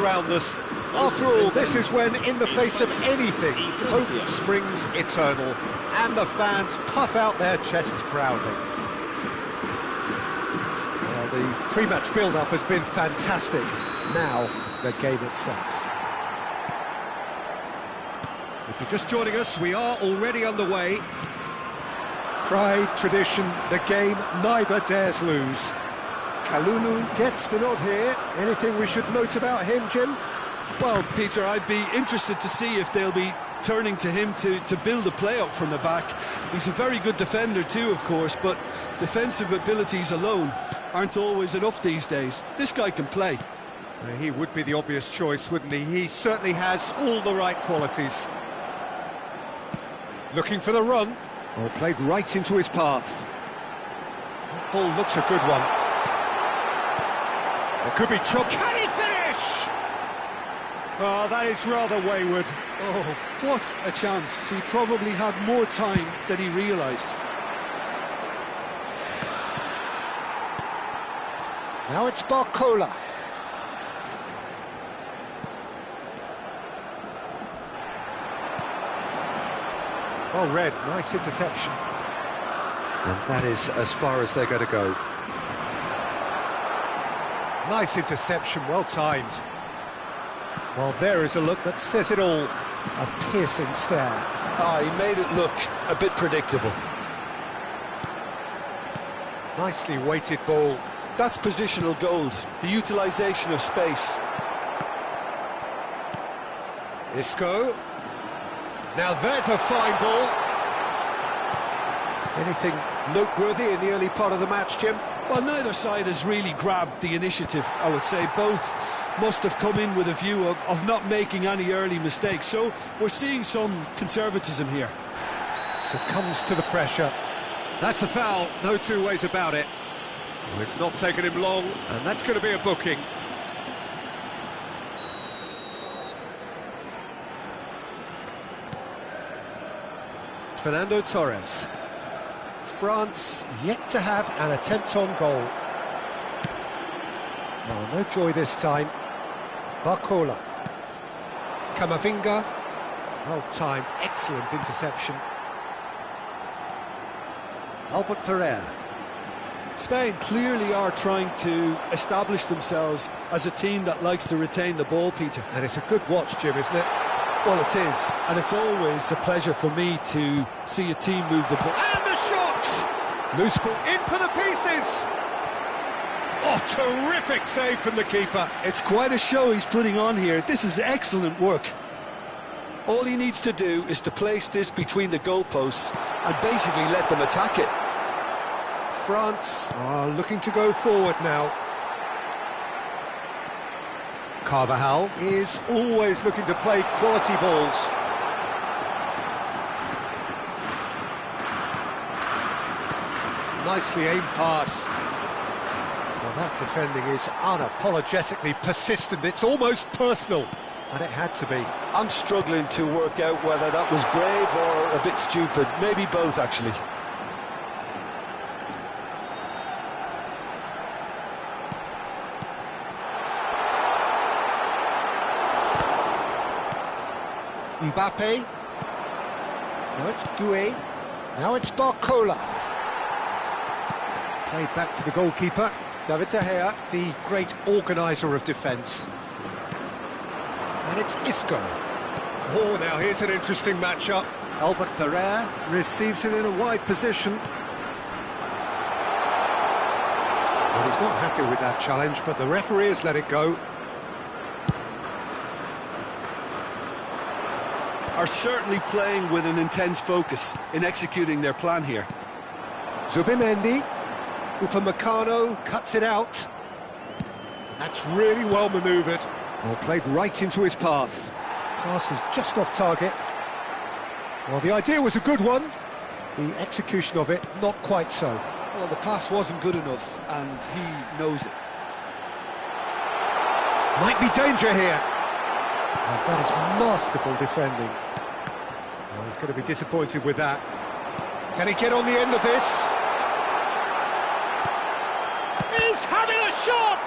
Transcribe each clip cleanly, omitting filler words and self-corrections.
around us. After all, this is when, in the face of anything, hope springs eternal, and the fans puff out their chests proudly. Well, the pre-match build-up has been fantastic. Now, the game itself. If you're just joining us, we are already underway. Pride, tradition, the game neither dares lose. Kalulu gets the nod here. Anything we should note about him, Jim? Well, Peter, I'd be interested to see if they'll be turning to him to build a play up from the back. He's a very good defender too, of course, but defensive abilities alone aren't always enough these days. This guy can play. He would be the obvious choice, wouldn't he? He certainly has all the right qualities. Looking for the run. Oh, played right into his path. That ball looks a good one. There could be trouble. Can he finish? Oh, that is rather wayward. Oh, what a chance. He probably had more time than he realised. Now it's Barcola. Well read, nice interception. And that is as far as they're going to go. Nice interception, well timed. Well, there is a look that says it all. A piercing stare. Ah, he made it look a bit predictable. Nicely weighted ball. That's positional gold, the utilisation of space. Isco. Now there's a fine ball. Anything noteworthy in the early part of the match, Jim? Well, neither side has really grabbed the initiative, I would say. Both must have come in with a view of not making any early mistakes. So we're seeing some conservatism here. Succumbs to the pressure. That's a foul, no two ways about it. Well, it's not taken him long, and that's going to be a booking. Fernando Torres. France yet to have an attempt on goal. Oh, no joy this time. Barcola. Camavinga. Well timed, excellent interception. Albert Ferrer. Spain clearly are trying to establish themselves as a team that likes to retain the ball, Peter. And it's a good watch, Jim, isn't it? Well, it is, and it's always a pleasure for me to see a team move the ball. And the shot! Loose ball in for the pieces! Oh, terrific save from the keeper. It's quite a show he's putting on here. This is excellent work. All he needs to do is to place this between the goalposts and basically let them attack it. France are looking to go forward now. Carvajal is always looking to play quality balls. Nicely aimed pass. Well, that defending is unapologetically persistent. It's almost personal, and it had to be. I'm struggling to work out whether that was brave or a bit stupid. Maybe both, actually. Mbappe. Now it's Doué. Now it's Barcola. Played back to the goalkeeper. David De Gea, the great organiser of defence. And it's Isco. Oh, now here's an interesting matchup. Albert Ferrer receives it in a wide position. Well, he's not happy with that challenge, but the referee has let it go. Are certainly playing with an intense focus in executing their plan here. Zubimendi, Upamecano cuts it out. That's really well manoeuvred. Well, played right into his path. Pass is just off target. Well, the idea was a good one. The execution of it, not quite so. Well, the pass wasn't good enough, and he knows it. Might be danger here. And that is masterful defending. Well, he's going to be disappointed with that. Can he get on the end of this? He's having a shot!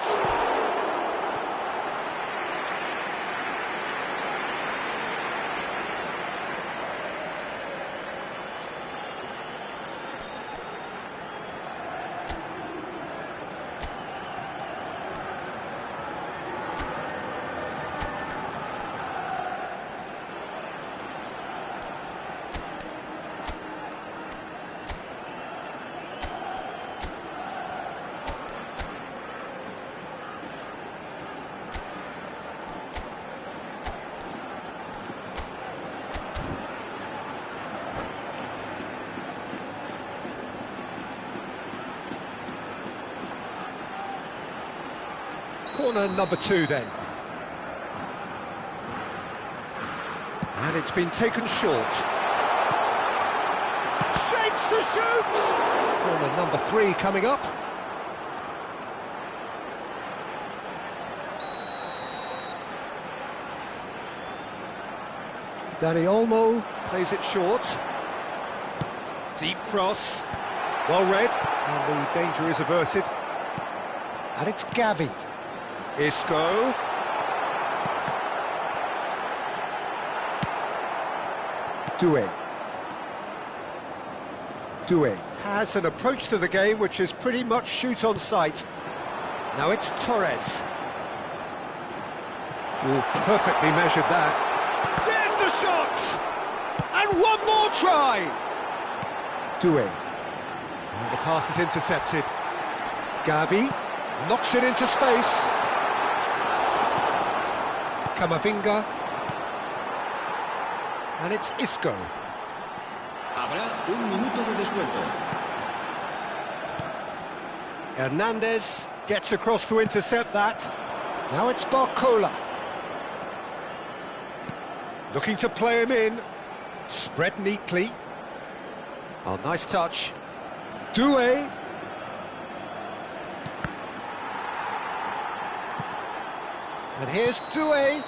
Corner number 2 then. And it's been taken short. Shapes to shoot! Corner number 3 coming up. Dani Olmo plays it short. Deep cross. Well read. And the danger is averted. And it's Gavi. Isco. Doué has an approach to the game which is pretty much shoot on sight. Now it's Torres. Oh, perfectly measured that. There's the shot! And one more try! Doué. And the pass is intercepted. Gavi knocks it into space. Camavinga. And it's Isco. Habrá un minuto de descuento. Hernandez gets across to intercept that. Now it's Barcola. Looking to play him in. Spread neatly. Oh, nice touch. Doué. And here's Doué.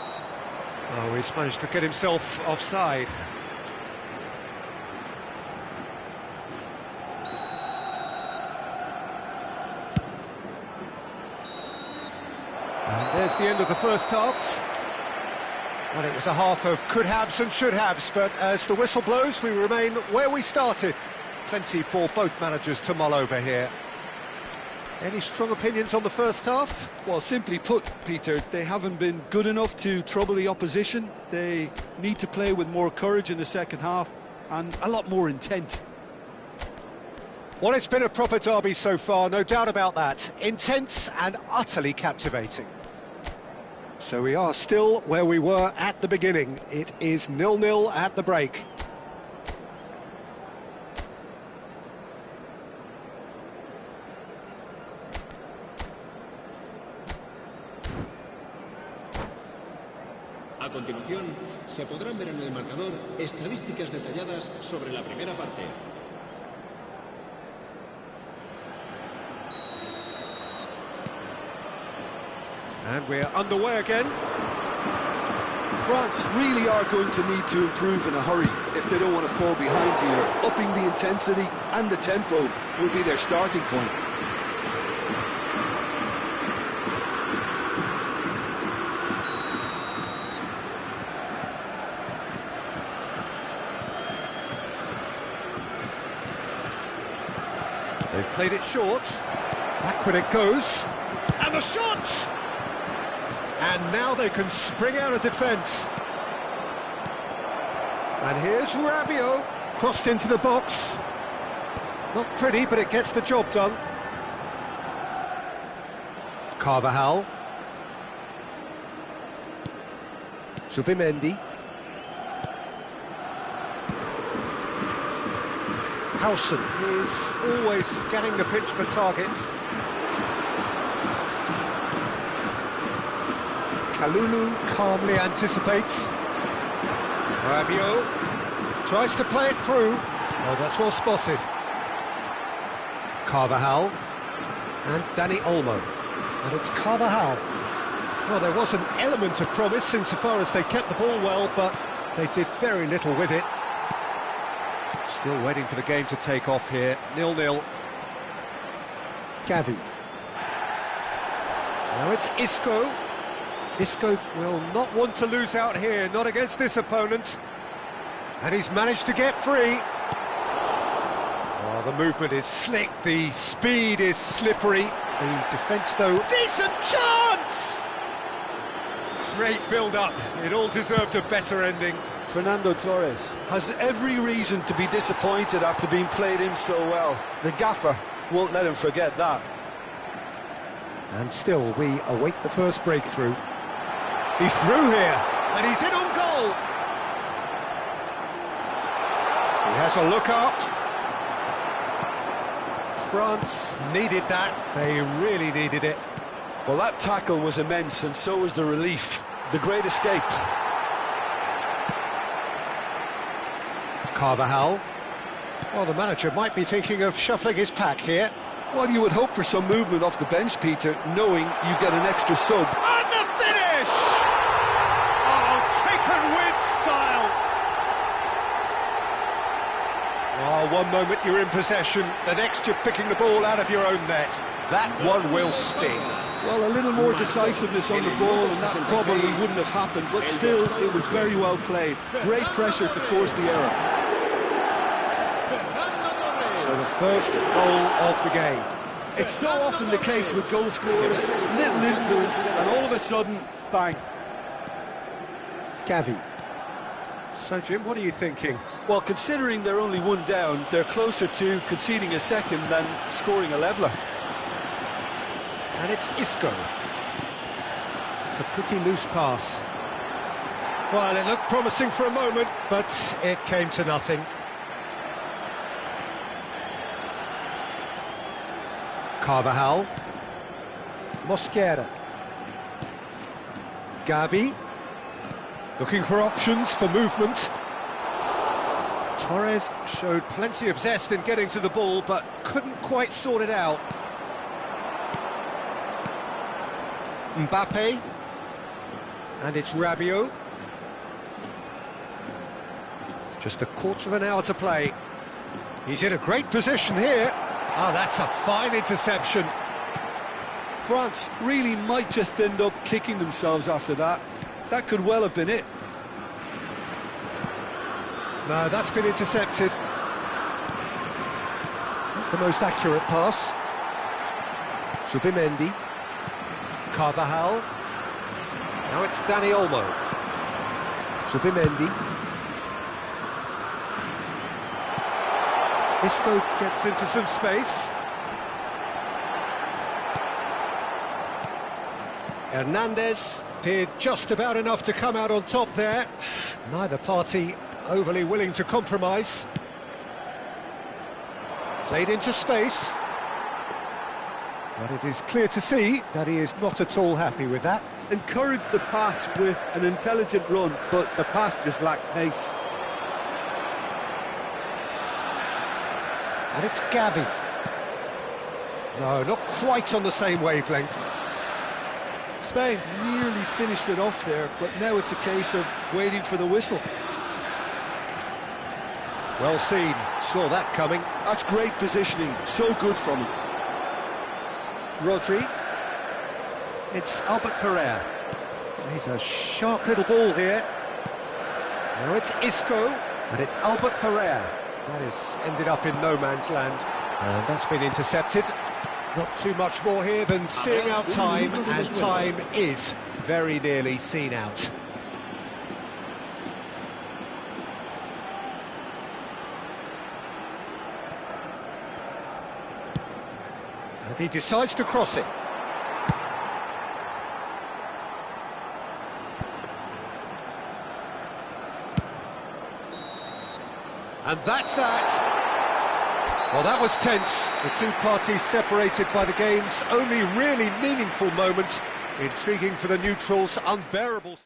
Oh, he's managed to get himself offside. And there's the end of the first half. Well, it was a half of could-haves and should-haves, but as the whistle blows, we remain where we started. Plenty for both managers to mull over here. Any strong opinions on the first half? Well, simply put, Peter, they haven't been good enough to trouble the opposition. They need to play with more courage in the second half and a lot more intent. Well, it's been a proper derby so far, no doubt about that. Intense and utterly captivating. So we are still where we were at the beginning. It is 0-0 at the break. A continuación, se podrán ver en el marcador estadísticas detalladas sobre la primera parte. And we're underway again. France really are going to need to improve in a hurry if they don't want to fall behind here. Upping the intensity and the tempo will be their starting point. They've played it short. Backward it goes. And the shot! And now they can spring out of defence. And here's Rabiot, crossed into the box. Not pretty, but it gets the job done. Carvajal. Zubimendi. Howson is always scanning the pitch for targets. Kalulu calmly anticipates. Rabiot tries to play it through. Oh, that's well spotted. Carvajal and Dani Olmo. And it's Carvajal. Well, there was an element of promise insofar as they kept the ball well, but they did very little with it. Still waiting for the game to take off here. 0-0. Gavi. Now it's Isco. Isco will not want to lose out here, not against this opponent. And he's managed to get free. Well, the movement is slick, the speed is slippery. The defence, though, decent chance! Great build-up. It all deserved a better ending. Fernando Torres has every reason to be disappointed after being played in so well. The gaffer won't let him forget that. And still, we await the first breakthrough. He's through here, and he's in on goal. He has a look up. France needed that. They really needed it. Well, that tackle was immense, and so was the relief. The great escape. Carvajal. Well, the manager might be thinking of shuffling his pack here. Well, you would hope for some movement off the bench, Peter, knowing you get an extra sub. And the finish! Oh, taken with style! Oh, one moment you're in possession, the next you're picking the ball out of your own net. That one will sting. Well, a little more decisiveness on the ball, and that probably wouldn't have happened, but still, it was very well played. Great pressure to force the error. So the first goal of the game. It's so often the case with goal scorers, little influence, and all of a sudden, bang. Gavi. So, Jim, what are you thinking? Well, considering they're only one down, they're closer to conceding a second than scoring a leveller. And it's Isco. It's a pretty loose pass. Well, it looked promising for a moment, but it came to nothing. Carvajal. Mosquera. Gavi. Looking for options for movement. Torres showed plenty of zest in getting to the ball, but couldn't quite sort it out. Mbappe. And it's Rabiot. Just a quarter of an hour to play. He's in a great position here. Oh, that's a fine interception. France really might just end up kicking themselves after that. That could well have been it. No, that's been intercepted. Not the most accurate pass. Zubimendi. Carvajal. Now it's Dani Olmo. Zubimendi. Isco gets into some space. Hernandez did just about enough to come out on top there. Neither party overly willing to compromise. Played into space. But it is clear to see that he is not at all happy with that. Encouraged the pass with an intelligent run, but the pass just lacked pace. And it's Gavi. No, not quite on the same wavelength. Spain nearly finished it off there, but now it's a case of waiting for the whistle. Well seen, saw that coming. That's great positioning, so good from him. Rodri. It's Albert Ferrer. He's a sharp little ball here. Now it's Isco, and it's Albert Ferrer. That has ended up in no man's land. And that's been intercepted. Not too much more here than seeing out time, and time is very nearly seen out. And he decides to cross it. And that's that. Well, that was tense. The two parties separated by the game's only really meaningful moment. Intriguing for the neutrals, unbearable.